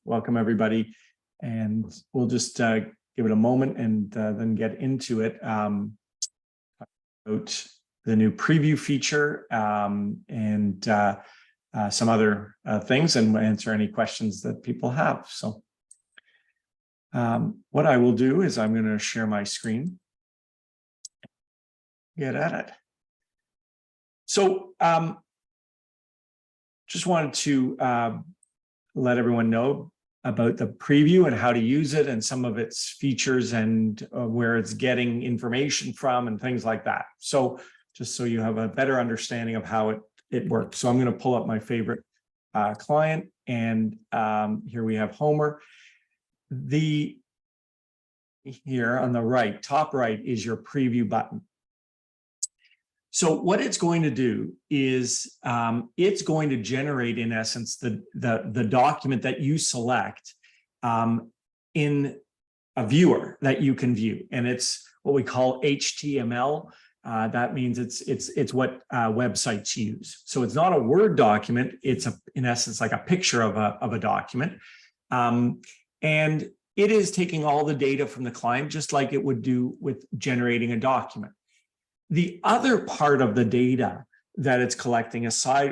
Welcome everybody, and we'll just give it a moment and then get into it. About the new preview feature and some other things, and answer any questions that people have. So what I will do is I'm going to share my screen. Get at it. So just wanted to let everyone know about the preview and how to use it and some of its features and where it's getting information from and things like that. So just so you have a better understanding of how it works. So I'm going to pull up my favorite client, and here we have Homer. Here on the right, top right, is your preview button. So what it's going to do is it's going to generate, in essence, the document that you select in a viewer that you can view, and it's what we call HTML. That means it's what websites use. So it's not a Word document; it's in essence like a picture of a document, and it is taking all the data from the client, just like it would do with generating a document. The other part of the data that it's collecting aside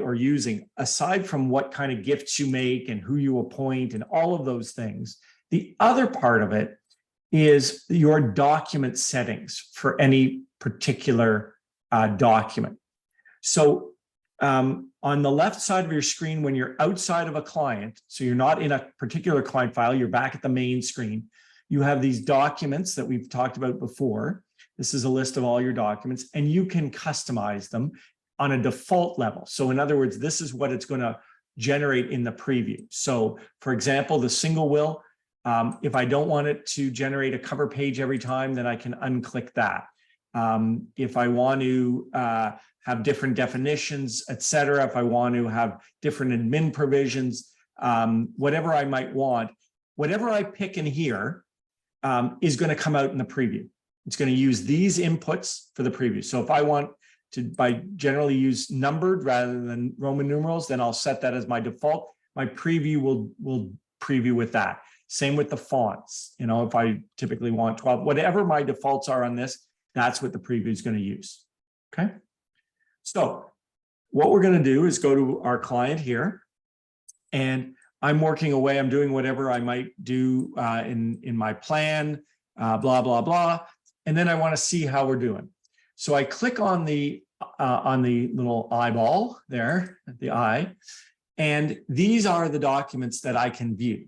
from what kind of gifts you make and who you appoint and all of those things, the other part of it is your document settings for any particular document. So on the left side of your screen, when you're outside of a client, so you're not in a particular client file, you're back at the main screen, you have these documents that we've talked about before. This is a list of all your documents, and you can customize them on a default level. So in other words, this is what it's going to generate in the preview. So for example, the single will, if I don't want it to generate a cover page every time, then I can unclick that. If I want to have different definitions, etc., if I want to have different admin provisions, whatever I might want, whatever I pick in here is going to come out in the preview. It's going to use these inputs for the preview. So if I want to generally use numbered rather than Roman numerals, then I'll set that as my default. My preview will preview with that. Same with the fonts. You know, if I typically want 12, whatever my defaults are on this, that's what the preview is going to use. Okay. So what we're going to do is go to our client here, and I'm working away. I'm doing whatever I might do in my plan, blah, blah, blah. And then I want to see how we're doing. So I click on the little eyeball there, the eye, and these are the documents that I can view.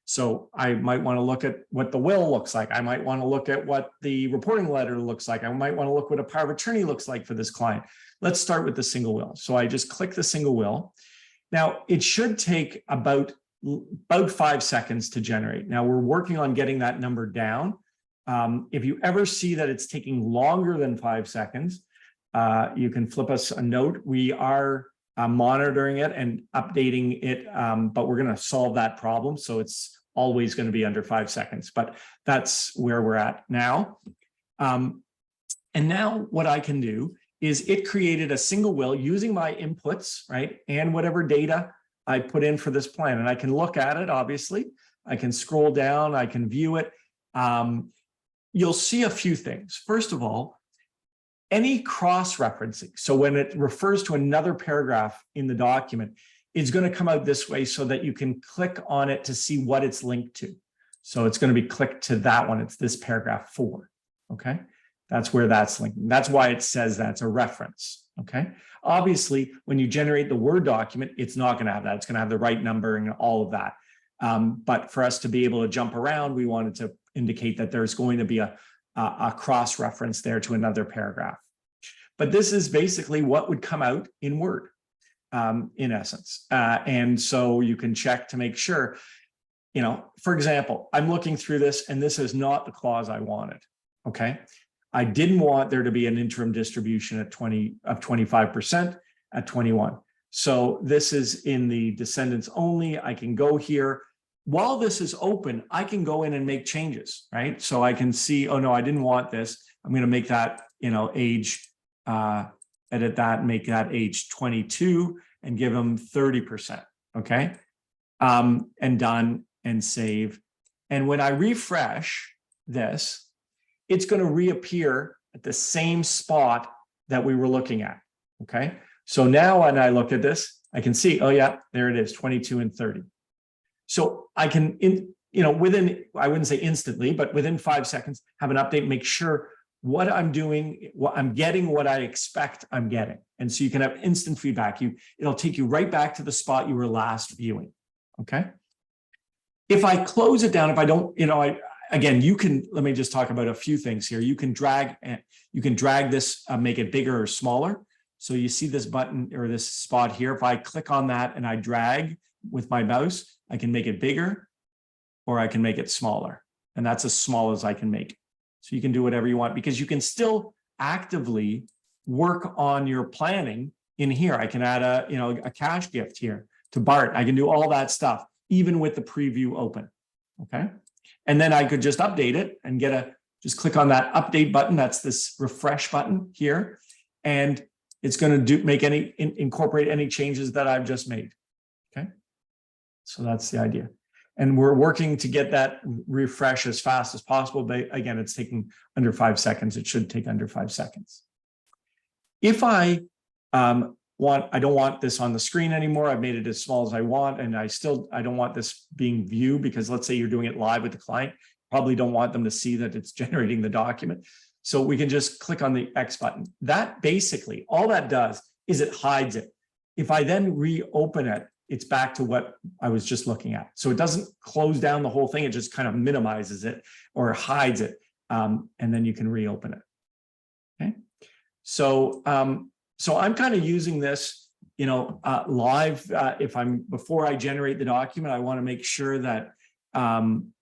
So I might want to look at what the will looks like. I might want to look at what the reporting letter looks like. I might want to look what a power of attorney looks like for this client. Let's start with the single will. So I just click the single will. Now it should take about 5 seconds to generate. Now we're working on getting that number down. If you ever see that it's taking longer than 5 seconds, you can flip us a note. We are monitoring it and updating it, but we're going to solve that problem. So it's always going to be under 5 seconds, but that's where we're at now. And now what I can do is it created a single will using my inputs, right? And whatever data I put in for this plan. And I can look at it, obviously. I can scroll down, I can view it. You'll see a few things. First of all, any cross-referencing. So when it refers to another paragraph in the document, it's going to come out this way so that you can click on it to see what it's linked to. So it's going to be clicked to that one. It's this paragraph 4. Okay. That's where that's linked. That's why it says that's a reference. Okay. Obviously, when you generate the Word document, it's not going to have that. It's going to have the right number and all of that. But for us to be able to jump around, we wanted to indicate that there's going to be a cross-reference there to another paragraph. But this is basically what would come out in Word, in essence. And so you can check to make sure, you know, for example, I'm looking through this and this is not the clause I wanted, okay? I didn't want there to be an interim distribution at 25% at 21. So this is in the descendants only. I can go here. While this is open, I can go in and make changes, right? So I can see, oh no, I didn't want this. I'm going to make that, you know, age, edit that, make that age 22 and give them 30%, okay? and done and save. And when I refresh this, it's going to reappear at the same spot that we were looking at. Okay. So now when I look at this, I can see, oh yeah, there it is, 22 and 30. So I can, within, I wouldn't say instantly, but within 5 seconds, have an update, make sure what I'm doing, what I'm getting, what I expect I'm getting. And so you can have instant feedback. It'll take you right back to the spot you were last viewing. Okay. If I close it down, if I don't, again, you can, let me just talk about a few things here. You can drag this, make it bigger or smaller. So you see this button or this spot here. If I click on that and I drag with my mouse, I can make it bigger or I can make it smaller. And that's as small as I can make it. So you can do whatever you want because you can still actively work on your planning in here. I can add a cash gift here to Bart. I can do all that stuff, even with the preview open. Okay. And then I could just update it and just click on that update button. That's this refresh button here. And it's going to incorporate any changes that I've just made. Okay. So that's the idea. And we're working to get that refresh as fast as possible. But again, it's taking under 5 seconds. It should take under 5 seconds. If I don't want this on the screen anymore. I've made it as small as I want. And I don't want this being viewed because let's say you're doing it live with the client, probably don't want them to see that it's generating the document. So we can just click on the X button. That basically, all that does is it hides it. If I then reopen it, it's back to what I was just looking at. So it doesn't close down the whole thing. It just kind of minimizes it or hides it. And then you can reopen it. Okay. So I'm kind of using this, live. Before I generate the document, I want to make sure that, I'm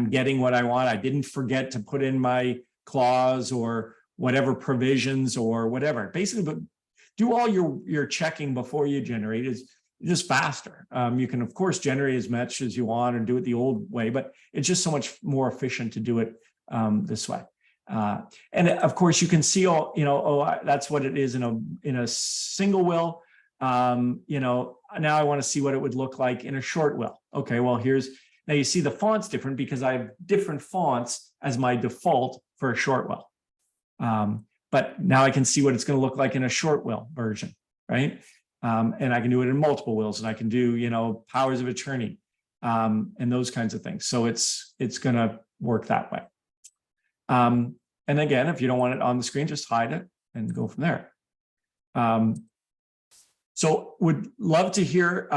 getting what I want. I didn't forget to put in my clause or whatever provisions or whatever. Basically, but do all your checking before you generate is just faster. You can, of course, generate as much as you want and do it the old way, but it's just so much more efficient to do it this way. And of course, you can see all, that's what it is in a single will. Now I want to see what it would look like in a short will. Okay, well, now you see the font's different because I have different fonts as my default for a short will. But now I can see what it's going to look like in a short will version, right? And I can do it in multiple wills, and I can do, powers of attorney, and those kinds of things. So it's going to work that way. And again, if you don't want it on the screen, just hide it and go from there. So would love to hear.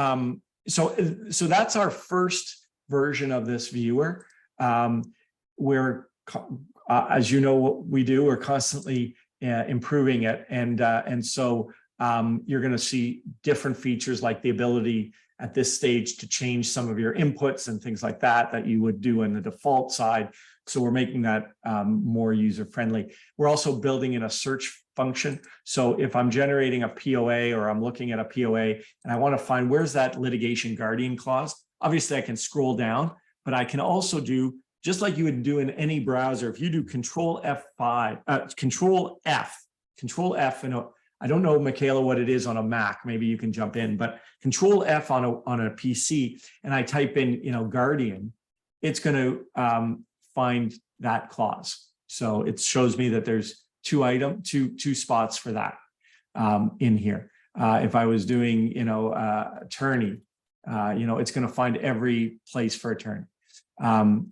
So that's our first version of this viewer. Where, as you know, what we do, we're constantly improving it, and so you're going to see different features like the ability at this stage to change some of your inputs and things like that you would do in the default side. So we're making that more user-friendly. We're also building in a search function. So if I'm generating a POA or I'm looking at a POA and I want to find where's that litigation guardian clause, obviously I can scroll down, but I can also do, just like you would do in any browser, if you do Control F5, Control F, and I don't know, Michaela, what it is on a Mac. Maybe you can jump in, but Control F on a PC, and I type in, guardian, it's going to find that clause. So it shows me that there's two spots for that in here. If I was doing, attorney, it's going to find every place for attorney.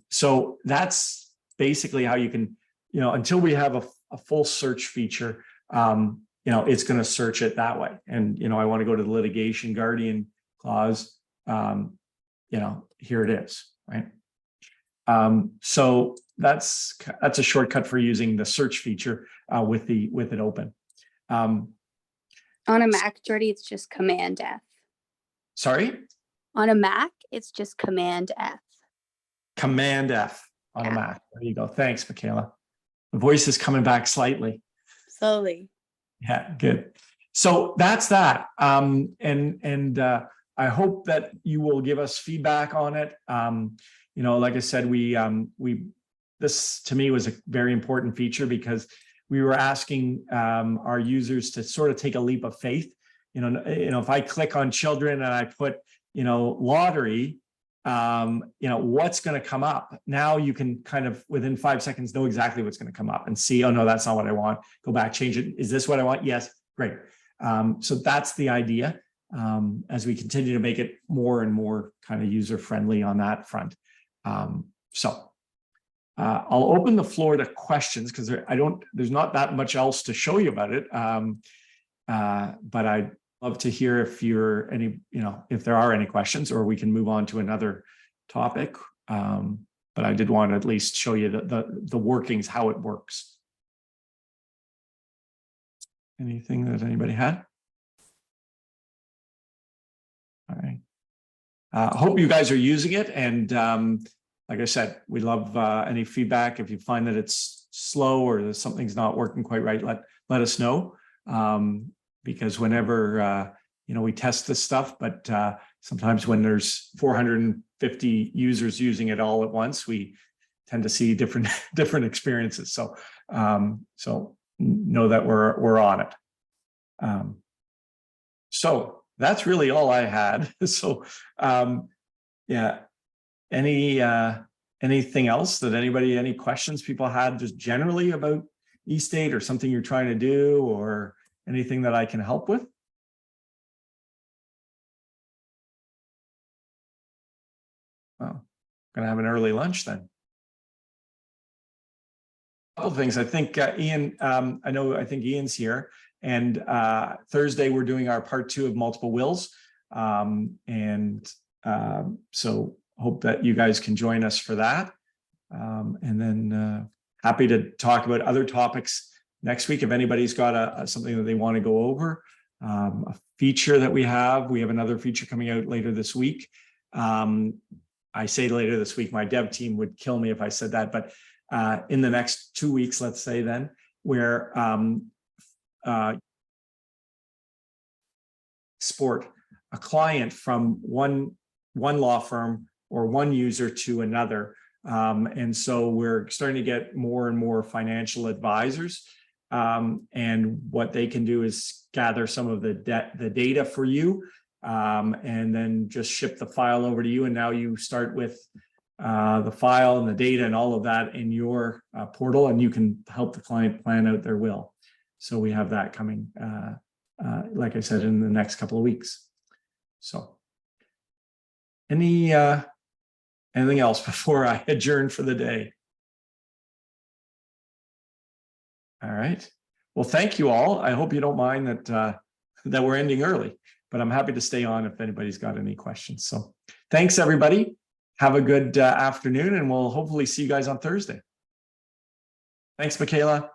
So that's basically how you can, until we have a full search feature, it's going to search it that way. And, I want to go to the litigation guardian clause, here it is, right? So that's a shortcut for using the search feature with it open. On a Mac, Jordy, it's just Command F. Sorry? On a Mac, it's just Command F. Command F on a Mac. There you go. Thanks, Michaela. The voice is coming back slightly. Slowly. Yeah, good. So that's that. And I hope that you will give us feedback on it. Like I said, this to me was a very important feature because we were asking our users to sort of take a leap of faith. If I click on children and I put, lottery, what's going to come up. Now you can kind of within 5 seconds know exactly what's going to come up and see, oh no, that's not what I want. Go back, change it. Is this what I want? Yes, great. So that's the idea. As we continue to make it more and more kind of user friendly on that front. I'll open the floor to questions because there's not that much else to show you about it. But I'd love to hear if if there are any questions, or we can move on to another topic. But I did want to at least show you the workings, how it works. Anything that anybody had? All right. Hope you guys are using it. And like I said, we love any feedback. If you find that it's slow or that something's not working quite right, let us know. Because whenever, we test this stuff, but sometimes when there's 450 users using it all at once, we tend to see different experiences. So, so know that we're on it. So that's really all I had. So, yeah. Anything else that any questions people had just generally about eState or something you're trying to do, or anything that I can help with? Well, gonna have an early lunch then. A couple of things. I think Ian, I think Ian's here, and Thursday we're doing our part 2 of multiple wills. So hope that you guys can join us for that. And then happy to talk about other topics next week if anybody's got something that they want to go over. A feature that we have another feature coming out later this week. I say later this week, my dev team would kill me if I said that, but in the next 2 weeks, let's say then, where export a client from one law firm or one user to another. And so we're starting to get more and more financial advisors. And what they can do is gather some of the data for you, and then just ship the file over to you. And now you start with the file and the data and all of that in your portal, and you can help the client plan out their will. So we have that coming, like I said, in the next couple of weeks. So anything else before I adjourn for the day? All right. Well, thank you all. I hope you don't mind that we're ending early, but I'm happy to stay on if anybody's got any questions. So thanks, everybody. Have a good afternoon, and we'll hopefully see you guys on Thursday. Thanks, Michaela.